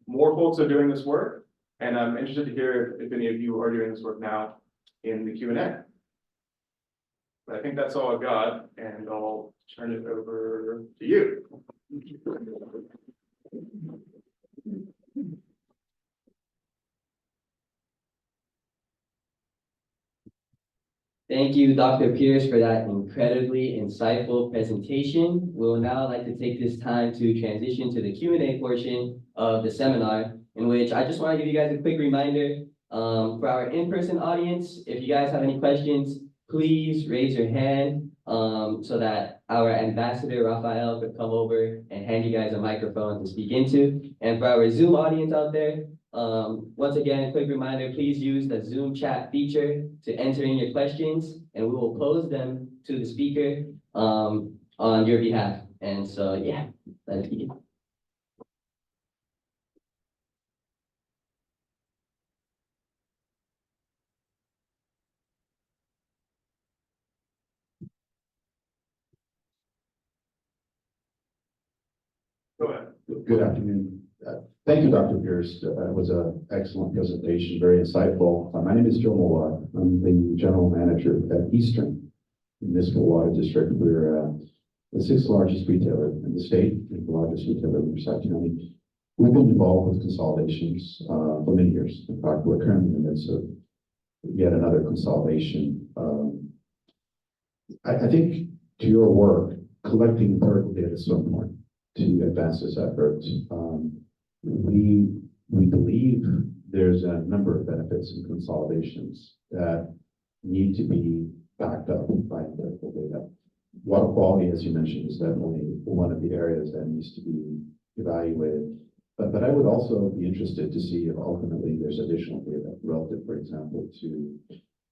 [SPEAKER 2] more folks are doing this work, and I'm interested to hear if any of you are doing this work now in the Q&A. But I think that's all I've got, and I'll turn it over to you.
[SPEAKER 1] Thank you, Dr. Pierce, for that incredibly insightful presentation. We'll now like to take this time to transition to the Q&A portion of the seminar, in which I just want to give you guys a quick reminder for our in-person audience. If you guys have any questions, please raise your hand so that our ambassador Raphael could come over and hand you guys a microphone to speak into. And for our Zoom audience out there, once again, quick reminder, please use the Zoom chat feature to enter in your questions and we will pose them to the speaker on your behalf. And so, yeah, let's begin.
[SPEAKER 2] Go ahead.
[SPEAKER 3] Good afternoon. Thank you, Dr. Pierce. That was an excellent presentation, very insightful. My name is Joe Moa. I'm the general manager at Eastern Municipal Water District. We're the sixth largest retailer in the state and the largest retailer in Forsyth County. We've been involved with consolidations for many years. In fact, we're currently in the midst of yet another consolidation. I think to your work, collecting empirical data is so important to advance this effort. We believe there's a number of benefits in consolidations that need to be backed up by empirical data. Water quality, as you mentioned, is definitely one of the areas that needs to be evaluated. But I would also be interested to see if ultimately there's additional data relative, for example, to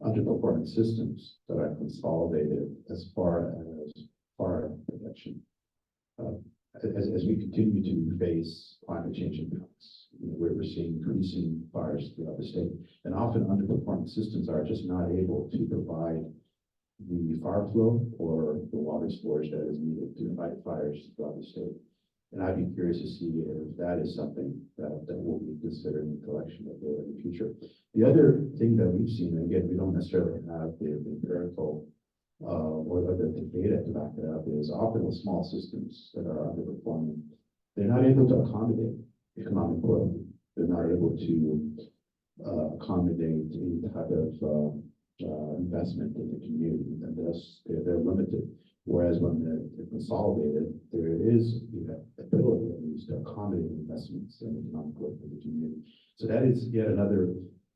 [SPEAKER 3] underperforming systems that are consolidated as far as fire protection. As we continue to face climate change impacts, we're seeing increasing fires throughout the state, and often underperforming systems are just not able to provide the fire flow or the water storage that is needed to fight fires throughout the state. And I'd be curious to see if that is something that will be considered in the collection of data in the future. The other thing that we've seen, and again, we don't necessarily have the empirical or the data to back it up, is often with small systems that are underperforming, they're not able to accommodate economic growth. They're not able to accommodate any type of investment in the community, and thus they're limited. Whereas when they're consolidated, there is the ability at least to accommodate investments and economic growth in the community. So that is yet another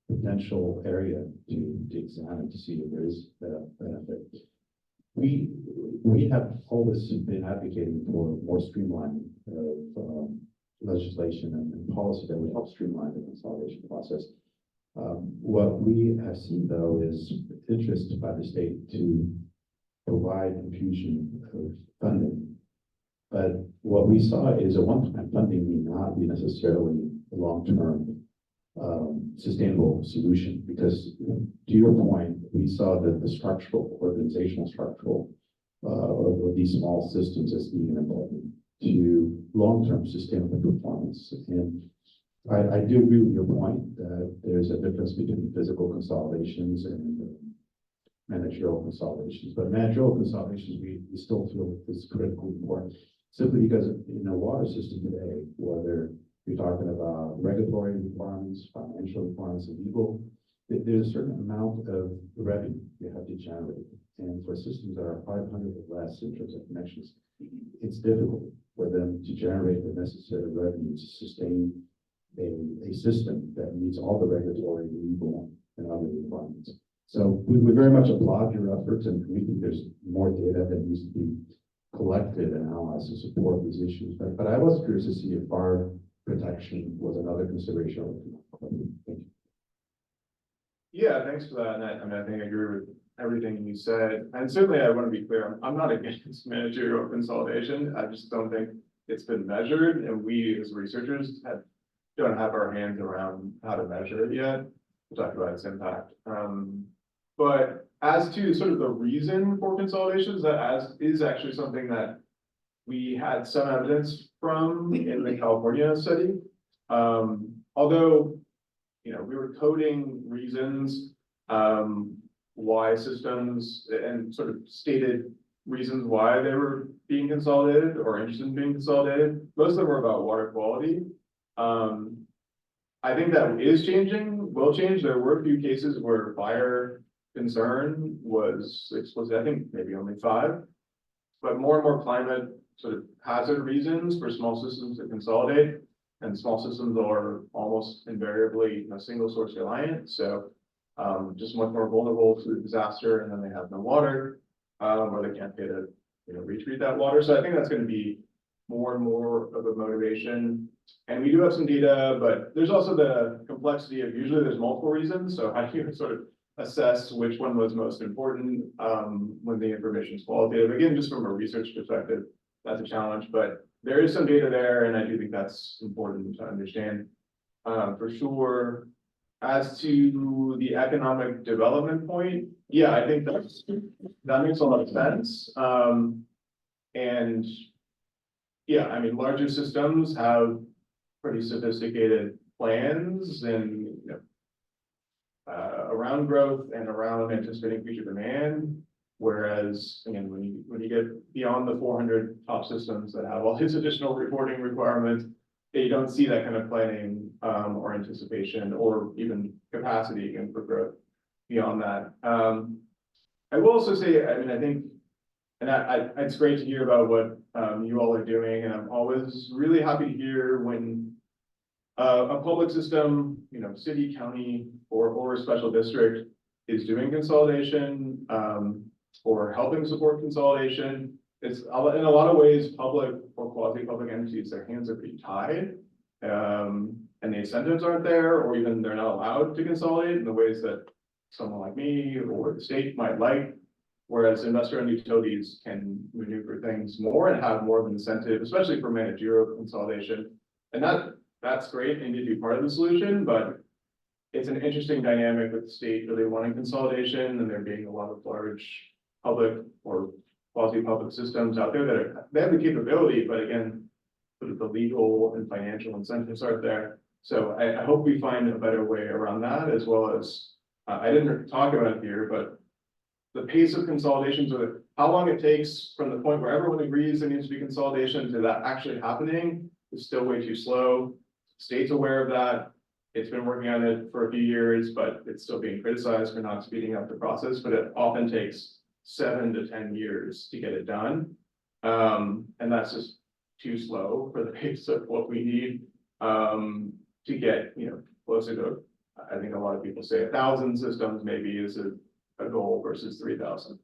[SPEAKER 3] potential area to examine to see if there is a benefit. We have always been advocating for more streamlining of legislation and policy that would help streamline the consolidation process. What we have seen, though, is interest by the state to provide infusion of funding. But what we saw is a one-time funding may not be necessarily a long-term sustainable solution, because to your point, we saw that the structural, organizational structural of these small systems as being important to long-term sustainable performance. And I do agree with your point that there's a difference between physical consolidations and managerial consolidations. But managerial consolidations, we still feel is critically important, simply because in a water system today, whether you're talking about regulatory requirements, financial requirements, and legal, there's a certain amount of revenue you have to generate. And for systems that are 500 or less in terms of connections, it's difficult for them to generate the necessary revenue to sustain a system that meets all the regulatory, legal, and other requirements. So we very much applaud your efforts, and we think there's more data that needs to be collected and analyzed to support these issues. But I was curious to see if fire protection was another consideration. Thank you.
[SPEAKER 2] Yeah, thanks for that. And I think I agree with everything you said. And certainly I want to be clear, I'm not against managerial consolidation. I just don't think it's been measured. And we as researchers don't have our hands around how to measure it yet. We'll talk about its impact. But as to sort of the reason for consolidations, that is actually something that we had some evidence from in the California study. Although, we were coding reasons why systems and sort of stated reasons why they were being consolidated or interested in being consolidated. Most of them were about water quality. I think that is changing, will change. There were a few cases where fire concern was explicit, I think maybe only 5, but more and more climate sort of hazard reasons for small systems to consolidate, and small systems are almost invariably single source reliant. So just much more vulnerable to disaster, and then they have no water, or they can't pay to, retreat that water. So I think that's gonna be more and more of a motivation. And we do have some data, but there's also the complexity of usually there's multiple reasons. So how do you sort of assess which one was most important, when the information is qualitative? Again, just from a research perspective, that's a challenge, but there is some data there, and I do think that's important to understand, for sure. As to the economic development point, yeah, I think that makes a lot of sense. And yeah, I mean, larger systems have pretty sophisticated plans and, around growth and around anticipating future demand. Whereas, again, when you get beyond the 400 top systems that have all these additional reporting requirements, you don't see that kind of planning, or anticipation, or even capacity again for growth beyond that. I will also say, I mean, I think, and it's great to hear about what you all are doing, and I'm always really happy to hear when a public system, city, county, or a special district is doing consolidation, or helping support consolidation. It's in a lot of ways, public or quasi-public entities, their hands are pretty tied. And the incentives aren't there, or even they're not allowed to consolidate in the ways that someone like me or the state might like. Whereas investor-owned utilities can maneuver things more and have more of an incentive, especially for managerial consolidation. And that's great and to be part of the solution, but it's an interesting dynamic with the state really wanting consolidation, and there being a lot of large public or quasi-public systems out there that they have the capability, but again, sort of the legal and financial incentives aren't there. So I hope we find a better way around that, as well as, I didn't talk about it here, but the pace of consolidations, or how long it takes from the point where everyone agrees there needs to be consolidation to that actually happening is still way too slow. State's aware of that. It's been working on it for a few years, but it's still being criticized for not speeding up the process, but it often takes 7 to 10 years to get it done. And that's just too slow for the pace of what we need, to get, closer to, I think a lot of people say 1,000 systems maybe is a goal versus 3,000.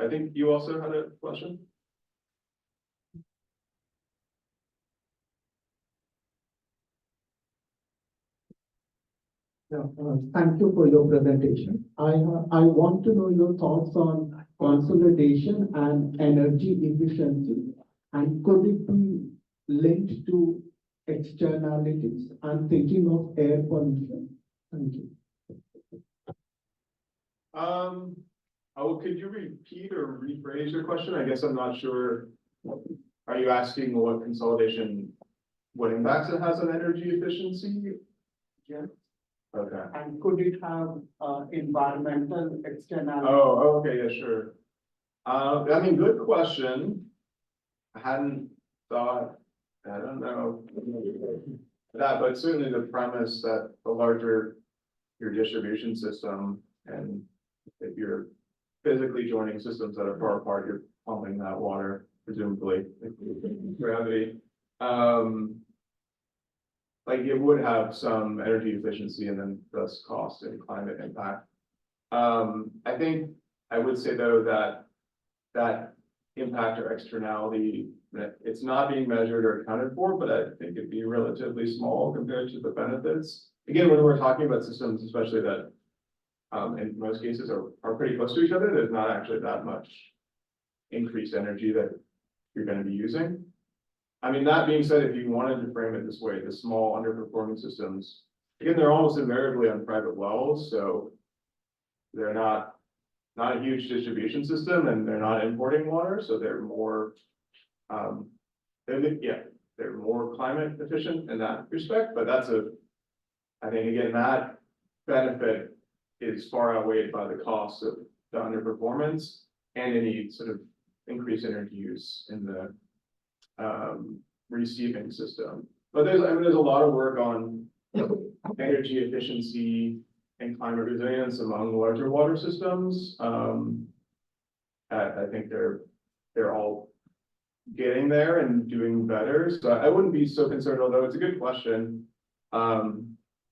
[SPEAKER 2] I think you also had a question.
[SPEAKER 4] Yeah, thank you for your presentation. I want to know your thoughts on consolidation and energy efficiency, and could it be linked to externalities? I'm thinking of air pollution. Thank you.
[SPEAKER 2] Could you repeat or rephrase your question? I guess I'm not sure. Are you asking what consolidation, what impacts it has on energy efficiency?
[SPEAKER 4] Yeah.
[SPEAKER 2] Okay.
[SPEAKER 4] And could it have environmental externalities?
[SPEAKER 2] Oh, okay, yeah, sure. I mean, good question. I hadn't thought, I don't know that, but certainly the premise that the larger your distribution system, and if you're physically joining systems that are far apart, you're pumping that water, presumably, gravity. Like it would have some energy efficiency and then thus cost and climate impact. I think I would say though that impact or externality, that it's not being measured or accounted for, but I think it'd be relatively small compared to the benefits. Again, when we're talking about systems, especially that in most cases are pretty close to each other, there's not actually that much increased energy that you're going to be using. I mean, that being said, if you wanted to frame it this way, the small underperforming systems, again, they're almost invariably on private wells, so they're not a huge distribution system, and they're not importing water, so they're more, they're more climate efficient in that respect. But I think again, that benefit is far outweighed by the cost of the underperformance and any sort of increased energy use in the receiving system. But there's a lot of work on energy efficiency and climate resilience among larger water systems. I think they're all getting there and doing better. So I wouldn't be so concerned, although it's a good question.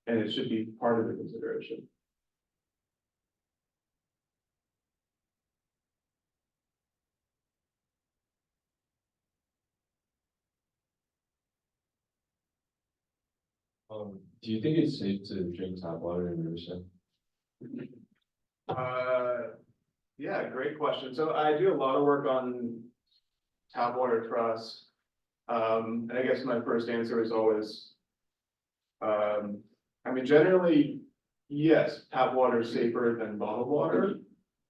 [SPEAKER 2] and it should be part of the consideration.
[SPEAKER 5] Do you think it's safe to drink tap water in Riverside?
[SPEAKER 2] Yeah, great question. So I do a lot of work on tap water trust. And I guess my first answer is always, I mean, generally, yes, tap water is safer than bottled water.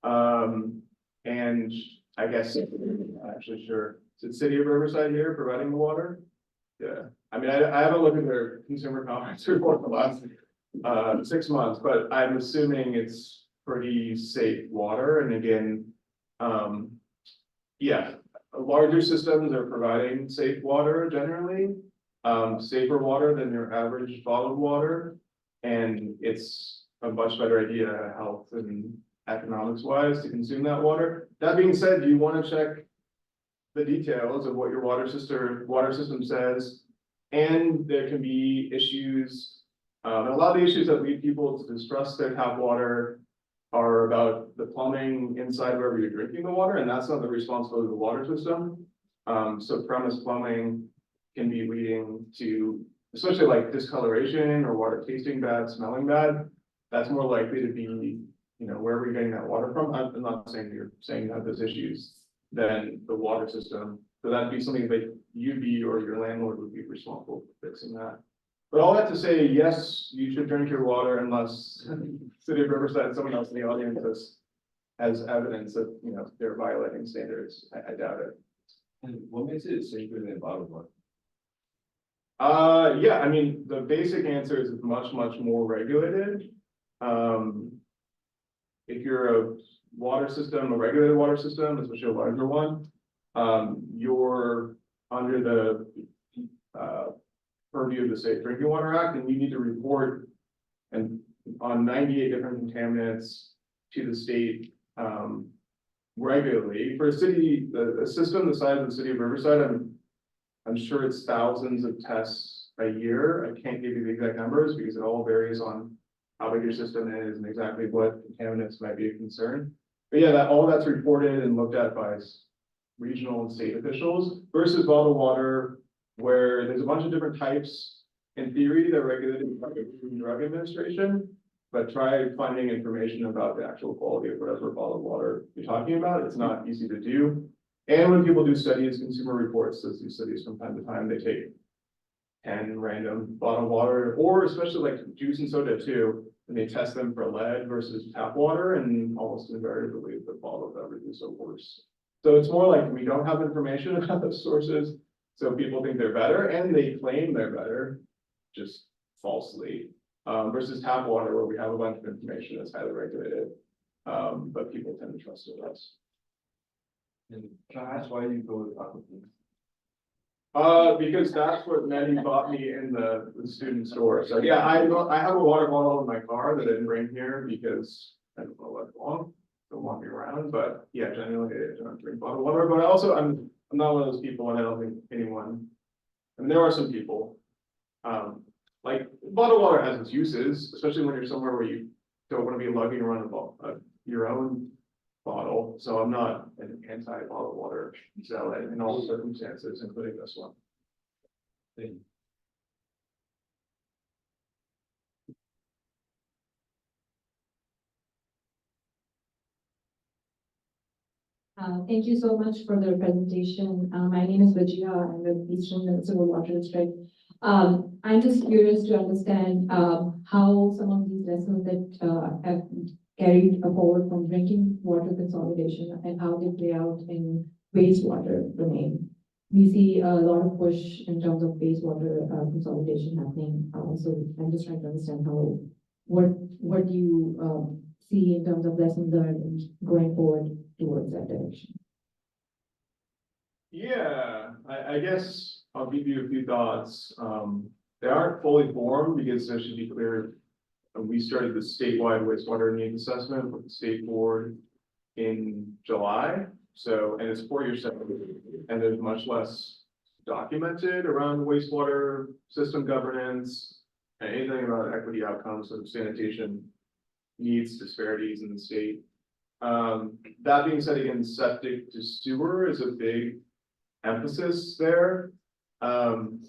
[SPEAKER 2] And I guess, actually, sure, is it City of Riverside here providing the water? Yeah, I mean, I haven't looked at their consumer comments report the last 6 months, but I'm assuming it's pretty safe water. And again, yeah, larger systems are providing safe water generally, safer water than your average bottled water. And it's a much better idea, health and economics wise, to consume that water. That being said, you want to check the details of what your water system says. And there can be issues, and a lot of the issues that lead people to distrust their tap water are about the plumbing inside wherever you're drinking the water, and that's not the responsibility of the water system. So premise plumbing can be leading to, especially like discoloration or water tasting bad, smelling bad. That's more likely to be, you know, where are we getting that water from? I'm not saying you're saying you have those issues, than the water system. So that'd be something that you or your landlord would be responsible for fixing that. But all that to say, yes, you should drink your water unless City of Riverside and someone else in the audience has evidence that, you know, they're violating standards. I doubt it.
[SPEAKER 5] And what makes it safer than bottled water?
[SPEAKER 2] Yeah, I mean, the basic answer is it's much, much more regulated. If you're a water system, a regulated water system, especially a larger one, you're under the purview of the Safe Drinking Water Act, and you need to report on 98 different contaminants to the state regularly. For a city, a system the size of the City of Riverside, I'm sure it's thousands of tests a year. I can't give you the exact numbers because it all varies on how big your system is and exactly what contaminants might be a concern. But yeah, all that's reported and looked at by regional and state officials versus bottled water, where there's a bunch of different types. In theory, they're regulated by the Food and Drug Administration, but try finding information about the actual quality of whatever bottled water you're talking about. It's not easy to do. And when people do studies, Consumer Reports does these studies from time to time, they take 10 random bottled water, or especially like juice and soda too, and they test them for lead versus tap water, and almost invariably the bottled beverages are worse. So it's more like we don't have information about those sources, so people think they're better, and they claim they're better, just falsely, versus tap water, where we have a bunch of information that's highly regulated, but people tend to trust it less.
[SPEAKER 5] And can I ask why you go with aquafina?
[SPEAKER 2] Because that's what Nettie bought me in the student store. So yeah, I have a water bottle in my car that I didn't bring here because I don't know what's wrong. Don't want me around, but yeah, generally I don't drink bottled water. But also I'm not one of those people, and I don't think anyone. I mean, there are some people. Like bottled water has its uses, especially when you're somewhere where you don't want to be lugging around your own bottle. So I'm not an anti-bottled water zealot in all circumstances, including this one.
[SPEAKER 5] Thank you.
[SPEAKER 6] Thank you so much for the presentation. My name is Vijaya. I'm with Eastern Minnesota Water District. I'm just curious to understand how some of these lessons that have carried forward from drinking water consolidation and how they play out in wastewater domain. We see a lot of push in terms of wastewater consolidation happening. So I'm just trying to understand what do you see in terms of lessons learned going forward towards that direction.
[SPEAKER 2] Yeah, I guess I'll give you a few thoughts. They aren't fully formed because there should be clear. We started the statewide wastewater needs assessment with the state board in July. So, and it's 4 years separate, and there's much less documented around wastewater system governance and anything about equity outcomes of sanitation needs disparities in the state. That being said, again, septic to sewer is a big emphasis there. I'm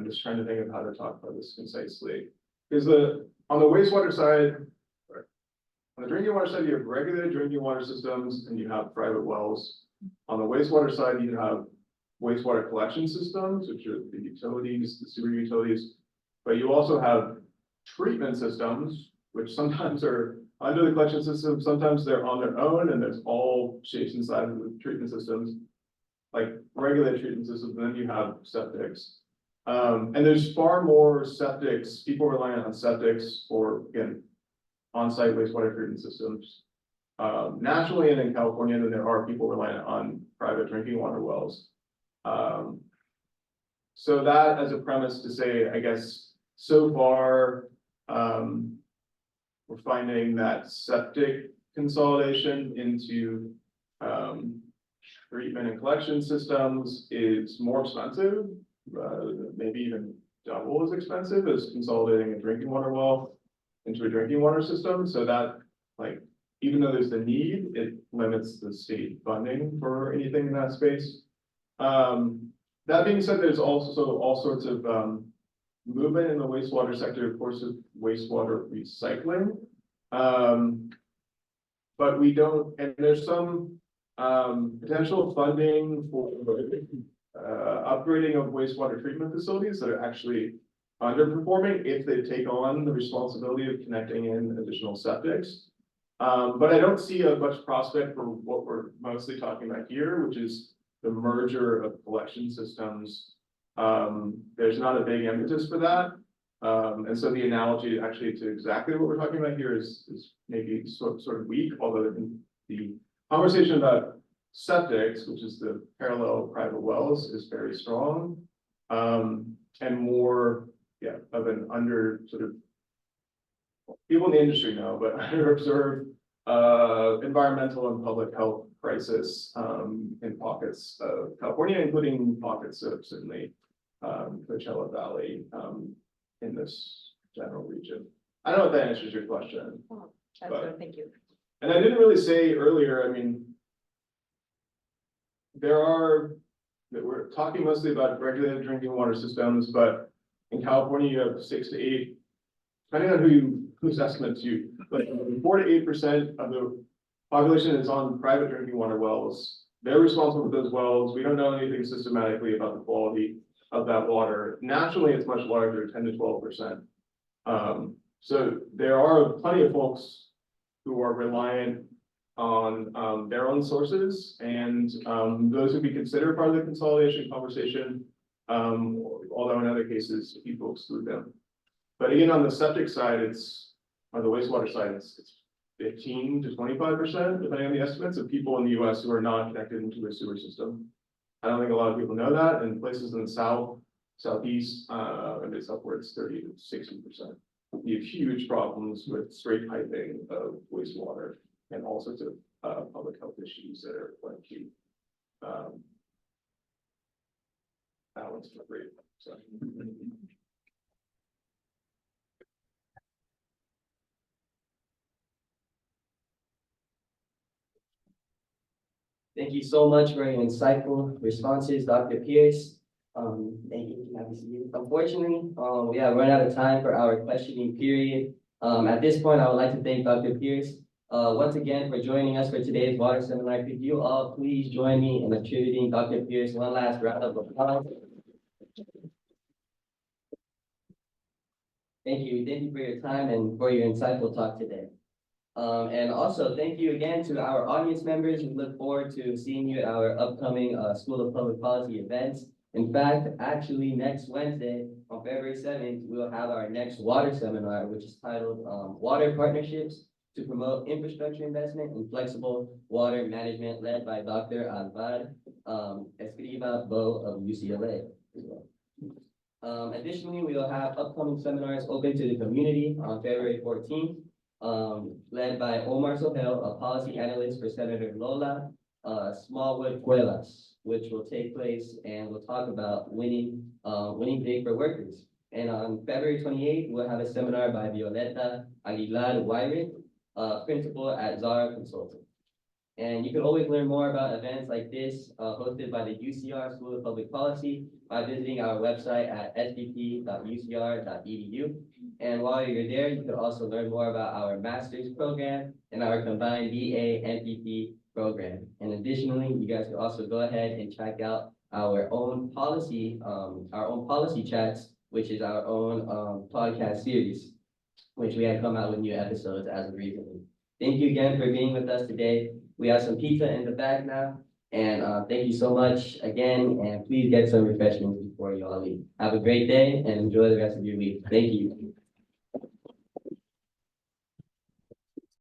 [SPEAKER 2] just trying to think of how to talk about this concisely. Because on the wastewater side, on the drinking water side, you have regulated drinking water systems and you have private wells. On the wastewater side, you have wastewater collection systems, which are the utilities, the sewer utilities. But you also have treatment systems, which sometimes are under the collection system, sometimes they're on their own, and there's all shapes and sizes of treatment systems, like regulated treatment systems, and then you have septics. And there's far more septics, people relying on septics for, again, on-site wastewater treatment systems. Nationally and in California, than there are people relying on private drinking water wells. So that as a premise to say, I guess, so far, we're finding that septic consolidation into treatment and collection systems is more expensive, maybe even double as expensive as consolidating a drinking water well into a drinking water system. So that, like, even though there's the need, it limits the state funding for anything in that space. That being said, there's also all sorts of movement in the wastewater sector, of course, of wastewater recycling. But we don't, and there's some potential funding for upgrading of wastewater treatment facilities that are actually underperforming if they take on the responsibility of connecting in additional septics. But I don't see a much prospect for what we're mostly talking about here, which is the merger of collection systems. There's not a big impetus for that. And so the analogy actually to exactly what we're talking about here is maybe sort of weak, although the conversation about septics, which is the parallel private wells, is very strong. And more, yeah, of an under sort of, people in the industry know, but underobserved environmental and public health crisis in pockets of California, including pockets of certainly Coachella Valley in this general region. I don't know if that answers your question.
[SPEAKER 7] Oh, that's good, thank you.
[SPEAKER 2] And I didn't really say earlier, I mean, we're talking mostly about regulated drinking water systems, but in California, you have 6 to 8, depending on whose estimates you, but 4 to 8% of the population is on private drinking water wells. They're responsible for those wells. We don't know anything systematically about the quality of that water. Nationally, it's much larger, 10 to 12%. So there are plenty of folks who are reliant on their own sources, and those would be considered part of the consolidation conversation, although in other cases, people exclude them. But again, on the septic side, on the wastewater side, it's 15 to 25%, depending on the estimates, of people in the US who are not connected into a sewer system. I don't think a lot of people know that, and places in the south, southeast, and it's upwards 30 to 60%. You have huge problems with straight piping of wastewater and all sorts of public health issues that are going to keep balance for free. So.
[SPEAKER 1] Thank you so much for your insightful responses, Dr. Pierce. Thank you. Have a seat. Unfortunately, we have run out of time for our questioning period. At this point, I would like to thank Dr. Pierce once again for joining us for today's water seminar. Could you all please join me in attributing Dr. Pierce one last round of applause? Thank you. Thank you for your time and for your insightful talk today. And also thank you again to our audience members. We look forward to seeing you at our upcoming School of Public Policy events. In fact, actually next Wednesday on February 7th, we'll have our next water seminar, which is titled Water Partnerships to Promote Infrastructure Investment and Flexible Water Management, led by Dr. Alvar Escriva Bo of UCLA as well. Additionally, we will have upcoming seminars open to the community on February 14th. Led by Omar Sohel, a policy analyst for Senator Lola Smallwood Cuevas, which will take place and we'll talk about winning big for workers. And on February 28th, we'll have a seminar by Violeta Aguilar-Wyrick, principal at Zara Consulting. And you can always learn more about events like this, hosted by the UCR School of Public Policy by visiting our website at sdp.ucr.edu. And while you're there, you can also learn more about our master's program and our combined BA NPP program. And additionally, you guys can also go ahead and check out our own policy chats, which is our own podcast series, which we have come out with new episodes as of recently. Thank you again for being with us today. We have some pizza in the back now, and thank you so much again, and please get some refreshments before you all leave. Have a great day and enjoy the rest of your week. Thank you.